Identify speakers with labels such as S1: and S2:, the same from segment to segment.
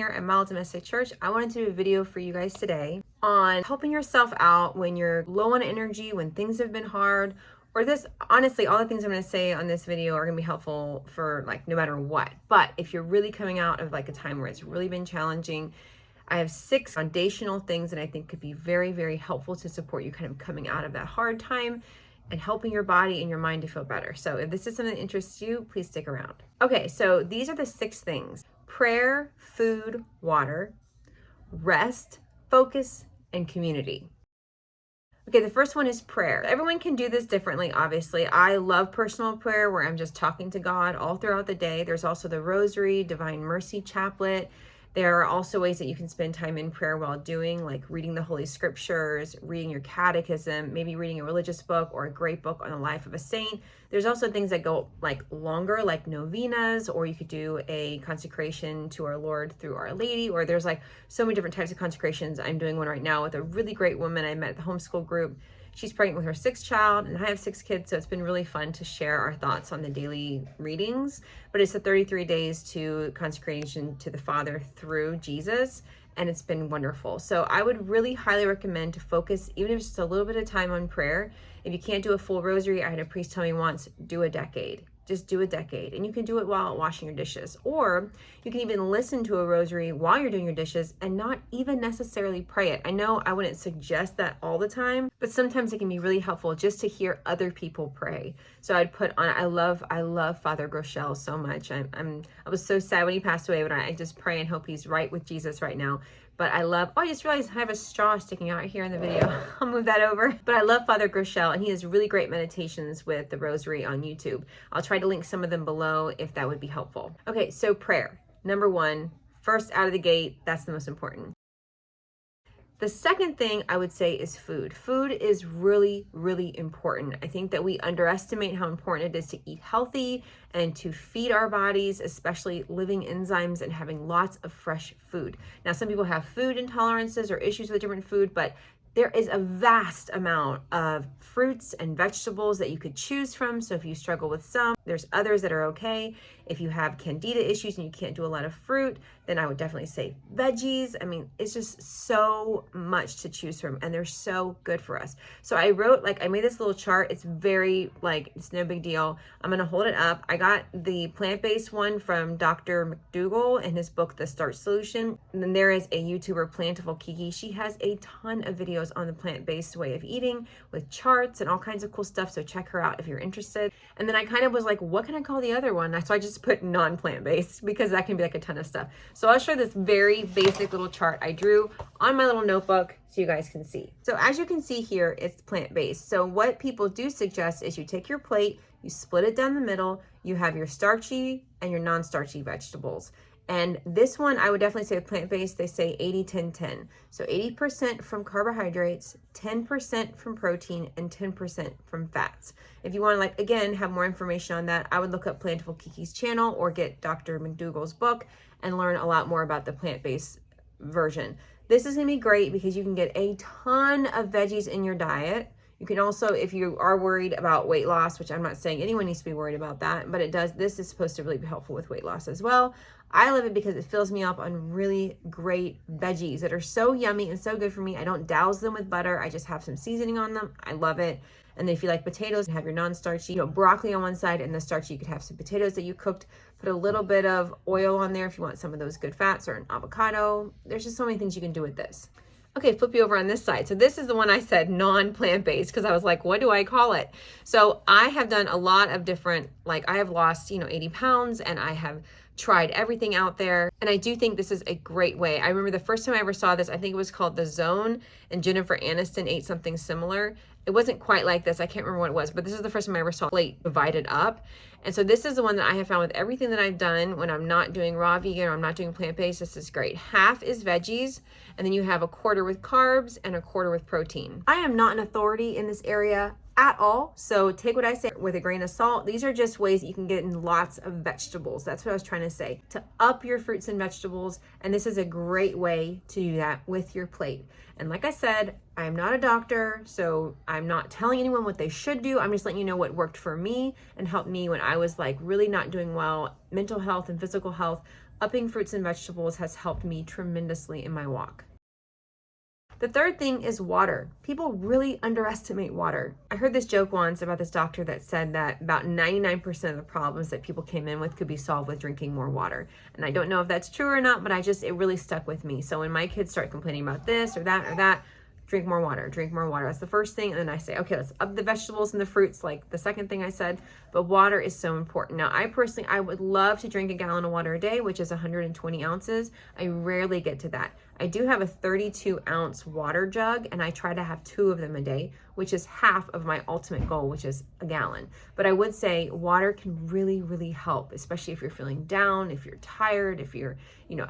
S1: here at Mild Domestic Church. I wanted to do a video for you guys today on helping yourself out when you're low on energy, when things have been hard, or this, honestly, all the things I'm going to say on this video are going to be helpful for like no matter what. But if you're really coming out of like a time where it's really been challenging, I have 6 foundational things that I think could be very, very helpful to support you kind of coming out of that hard time and helping your body and your mind to feel better. So if this is something that interests you, please stick around. Okay, so these are the 6 things: prayer, food, water, rest, focus, and community. Okay, the first one is prayer. Everyone can do this differently, obviously. I love personal prayer where I'm just talking to God all throughout the day. There's also the Rosary, Divine Mercy Chaplet. There are also ways that you can spend time in prayer while doing, like reading the Holy Scriptures, reading your catechism, maybe reading a religious book or a great book on the life of a saint. There's also things that go like longer, like novenas, or you could do a consecration to our Lord through Our Lady, or there's like so many different types of consecrations. I'm doing one right now with a really great woman I met at the homeschool group. She's pregnant with her 6th child, and I have 6 kids, so it's been really fun to share our thoughts on the daily readings. But it's the 33 days to consecration to the Father through Jesus, and it's been wonderful. So I would really highly recommend to focus, even if it's just a little bit of time on prayer. If you can't do a full rosary, I had a priest tell me once, do a decade. Just do a decade, and you can do it while washing your dishes, or you can even listen to a rosary while you're doing your dishes and not even necessarily pray it. I know I wouldn't suggest that all the time, but sometimes it can be really helpful just to hear other people pray. So I'd put on, I love Father Groeschel so much. I was so sad when he passed away, but I just pray and hope he's right with Jesus right now. But I love, oh, I just realized I have a straw sticking out here in the video. I'll move that over. But I love Father Groeschel, and he has really great meditations with the Rosary on YouTube. I'll try to link some of them below if that would be helpful. Okay, so prayer. Number 1, first out of the gate, that's the most important. The second thing I would say is food. Food is really, really important. I think that we underestimate how important it is to eat healthy and to feed our bodies, especially living enzymes and having lots of fresh food. Now, some people have food intolerances or issues with different food, but there is a vast amount of fruits and vegetables that you could choose from. So if you struggle with some, there's others that are okay. If you have candida issues and you can't do a lot of fruit, then I would definitely say veggies. I mean, it's just so much to choose from, and they're so good for us. So I made this little chart. It's very, it's no big deal. I'm going to hold it up. I got the plant-based one from Dr. McDougall in his book, The Starch Solution. And then there is a YouTuber, Plantiful Kiki. She has a ton of videos on the plant-based way of eating with charts and all kinds of cool stuff. So check her out if you're interested. And then I kind of was like, what can I call the other one? So I just put non-plant-based because that can be like a ton of stuff. So I'll show this very basic little chart I drew on my little notebook so you guys can see. So as you can see here, it's plant-based. So what people do suggest is you take your plate, you split it down the middle, you have your starchy and your non-starchy vegetables. And this one, I would definitely say plant-based, they say 80-10-10. So 80% from carbohydrates, 10% from protein, and 10% from fats. If you want to, again, have more information on that, I would look up Plantiful Kiki's channel or get Dr. McDougall's book and learn a lot more about the plant-based version. This is going to be great because you can get a ton of veggies in your diet. You can also, if you are worried about weight loss, which I'm not saying anyone needs to be worried about that, but this is supposed to really be helpful with weight loss as well. I love it because it fills me up on really great veggies that are so yummy and so good for me. I don't douse them with butter. I just have some seasoning on them. I love it. And then if you like potatoes, have your non-starchy, broccoli on one side, and the starchy, you could have some potatoes that you cooked. Put a little bit of oil on there if you want some of those good fats, or an avocado. There's just so many things you can do with this. Okay, flip you over on this side. So this is the one I said non-plant-based because I was like, what do I call it? So I have done a lot of different, I have lost, 80 pounds, and I have tried everything out there. And I do think this is a great way. I remember the first time I ever saw this, I think it was called The Zone, and Jennifer Aniston ate something similar. It wasn't quite like this. I can't remember what it was, but this is the first time I ever saw a plate divided up. And so this is the one that I have found with everything that I've done when I'm not doing raw vegan or I'm not doing plant-based. This is great. Half is veggies, and then you have a quarter with carbs and a quarter with protein. I am not an authority in this area at all. So take what I say with a grain of salt. These are just ways that you can get in lots of vegetables. That's what I was trying to say, to up your fruits and vegetables. And this is a great way to do that with your plate. And like I said, I'm not a doctor, so I'm not telling anyone what they should do. I'm just letting you know what worked for me and helped me when I was like really not doing well, mental health and physical health. Upping fruits and vegetables has helped me tremendously in my walk. The third thing is water. People really underestimate water. I heard this joke once about this doctor that said that about 99% of the problems that people came in with could be solved with drinking more water. And I don't know if that's true or not, but it really stuck with me. So when my kids start complaining about this or that, drink more water, drink more water. That's the first thing. And then I say, okay, let's up the vegetables and the fruits, like the second thing I said, but water is so important. Now, I would love to drink a gallon of water a day, which is 120 ounces. I rarely get to that. I do have a 32 ounce water jug, and I try to have 2 of them a day, which is half of my ultimate goal, which is a gallon. But I would say water can really, really help, especially if you're feeling down, if you're tired, if you're,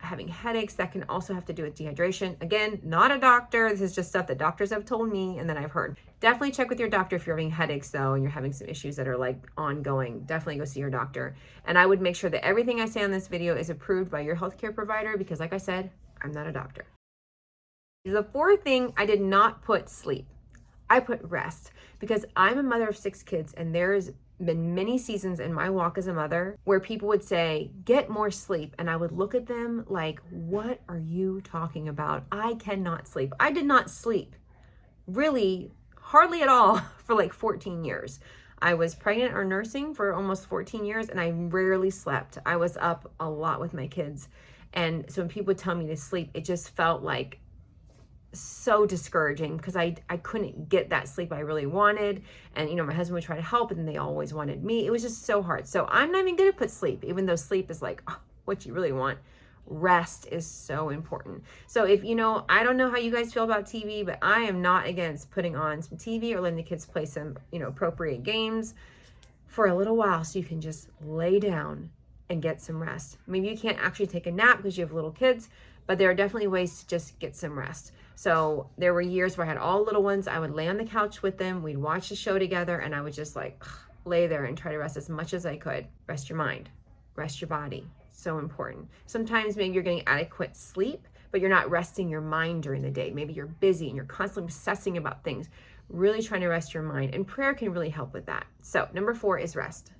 S1: having headaches. That can also have to do with dehydration. Again, not a doctor. This is just stuff that doctors have told me and that I've heard. Definitely check with your doctor if you're having headaches though, and you're having some issues that are like ongoing. Definitely go see your doctor. And I would make sure that everything I say on this video is approved by your healthcare provider, because like I said, I'm not a doctor. The fourth thing, I did not put sleep. I put rest, because I'm a mother of 6 kids, and there's been many seasons in my walk as a mother where people would say, get more sleep. And I would look at them like, what are you talking about? I cannot sleep. I did not sleep really hardly at all for like 14 years. I was pregnant or nursing for almost 14 years, and I rarely slept. I was up a lot with my kids. And so when people would tell me to sleep, it just felt like so discouraging, because I couldn't get that sleep I really wanted. And my husband would try to help, and they always wanted me. It was just so hard. So I'm not even gonna put sleep, even though sleep is like what you really want. Rest is so important. So if I don't know how you guys feel about TV, but I am not against putting on some TV or letting the kids play some appropriate games for a little while, so you can just lay down and get some rest. Maybe you can't actually take a nap because you have little kids, but there are definitely ways to just get some rest. So there were years where I had all little ones. I would lay on the couch with them. We'd watch the show together, and I would just lay there and try to rest as much as I could. Rest your mind, rest your body. So important. Sometimes maybe you're getting adequate sleep, but you're not resting your mind during the day. Maybe you're busy and you're constantly obsessing about things. Really trying to rest your mind, and prayer can really help with that. So number 4 is rest.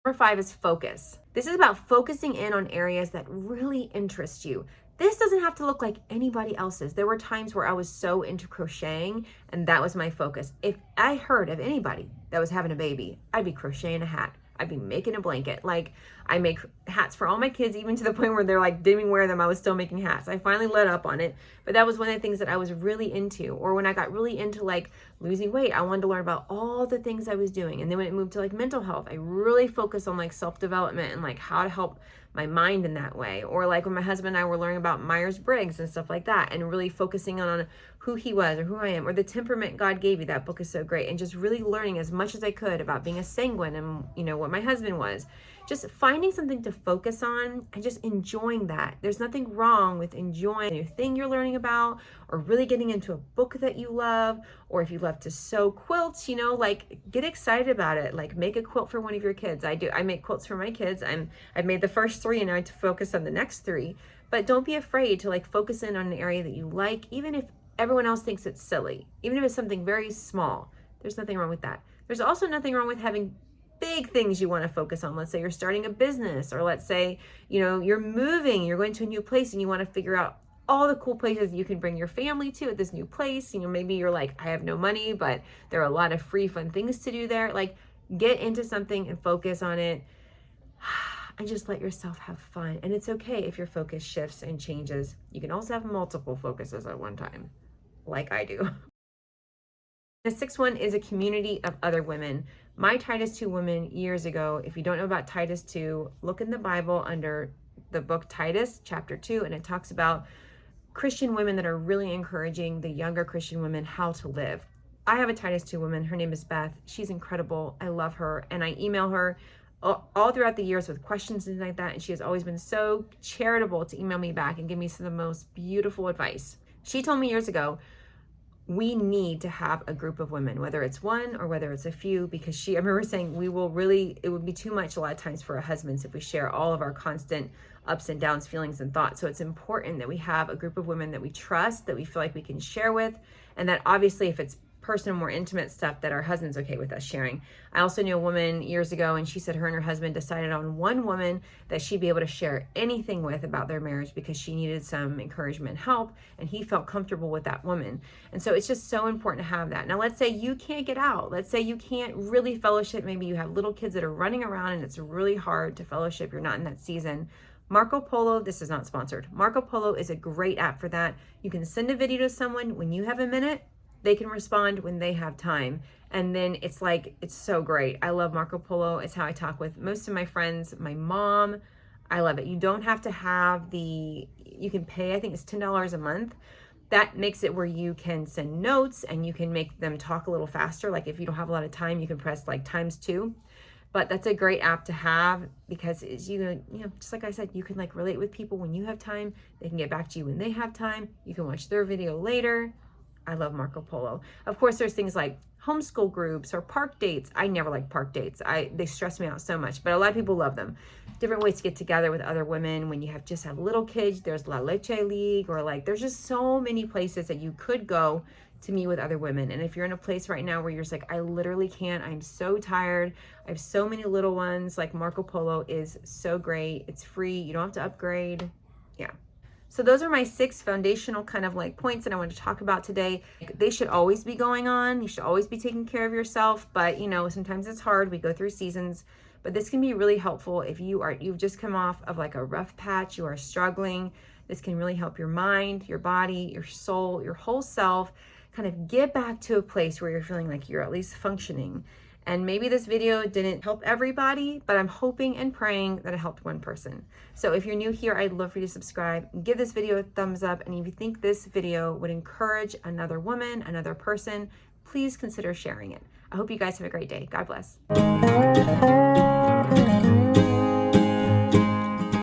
S1: Number 5 is focus. This is about focusing in on areas that really interest you. This doesn't have to look like anybody else's. There were times where I was so into crocheting, and that was my focus. If I heard of anybody that was having a baby, I'd be crocheting a hat. I'd be making a blanket. Like, I make hats for all my kids, even to the point where they're like, didn't even wear them. I was still making hats. I finally let up on it, but that was one of the things that I was really into. Or when I got really into like losing weight, I wanted to learn about all the things I was doing. And then when it moved to like mental health, I really focused on like self-development and like how to help my mind in that way. Or like when my husband and I were learning about Myers-Briggs and stuff like that, and really focusing on who he was or who I am, or the temperament God gave you. That book is so great. And just really learning as much as I could about being a sanguine and what my husband was. Just finding something to focus on and just enjoying that. There's nothing wrong with enjoying a new thing you're learning about, or really getting into a book that you love, or if you love to sew quilts, like get excited about it. Like make a quilt for one of your kids. I make quilts for my kids. I've made the first 3, and now I have to focus on the next 3. But don't be afraid to like focus in on an area that you like, even if everyone else thinks it's silly, even if it's something very small. There's nothing wrong with that. There's also nothing wrong with having big things you want to focus on. Let's say you're starting a business, or let's say, you're moving, you're going to a new place, and you want to figure out all the cool places you can bring your family to at this new place. Maybe you're like, I have no money, but there are a lot of free, fun things to do there. Like, get into something and focus on it, and just let yourself have fun. And it's okay if your focus shifts and changes. You can also have multiple focuses at one time, like I do. The 6th one is a community of other women. My Titus 2 women years ago, if you don't know about Titus 2, look in the Bible under the book Titus chapter 2, and it talks about Christian women that are really encouraging the younger Christian women how to live. I have a Titus 2 woman. Her name is Beth. She's incredible. I love her, and I email her all throughout the years with questions and things like that, and she has always been so charitable to email me back and give me some of the most beautiful advice. She told me years ago, we need to have a group of women, whether it's one or whether it's a few, because I remember saying it would be too much a lot of times for our husbands if we share all of our constant ups and downs, feelings and thoughts. So it's important that we have a group of women that we trust, that we feel like we can share with, and that obviously if it's personal, more intimate stuff, that our husband's okay with us sharing. I also knew a woman years ago, and she said her and her husband decided on one woman that she'd be able to share anything with about their marriage because she needed some encouragement and help, and he felt comfortable with that woman. And so it's just so important to have that. Now, let's say you can't get out. Let's say you can't really fellowship. Maybe you have little kids that are running around and it's really hard to fellowship. You're not in that season. Marco Polo, this is not sponsored. Marco Polo is a great app for that. You can send a video to someone when you have a minute. They can respond when they have time. And then it's so great. I love Marco Polo. It's how I talk with most of my friends, my mom. I love it. You don't have to have you can pay, I think it's $10 a month. That makes it where you can send notes and you can make them talk a little faster. Like if you don't have a lot of time, you can press ×2. But that's a great app to have because it's, just like I said, you can relate with people when you have time. They can get back to you when they have time. You can watch their video later. I love Marco Polo. Of course, there's things like homeschool groups or park dates. I never like park dates. They stress me out so much, but a lot of people love them. Different ways to get together with other women when you just have little kids. There's La Leche League, or there's just so many places that you could go to meet with other women. And if you're in a place right now where you're just I literally can't, I'm so tired, I have so many little ones, Marco Polo is so great. It's free. You don't have to upgrade. Yeah. So those are my 6 foundational kind of points that I want to talk about today. They should always be going on. You should always be taking care of yourself, but sometimes it's hard. We go through seasons, but this can be really helpful if you've just come off of a rough patch, you are struggling. This can really help your mind, your body, your soul, your whole self kind of get back to a place where you're feeling like you're at least functioning. And maybe this video didn't help everybody, but I'm hoping and praying that it helped one person. So if you're new here, I'd love for you to subscribe, give this video a thumbs up, and if you think this video would encourage another woman, another person, please consider sharing it. I hope you guys have a great day. God bless.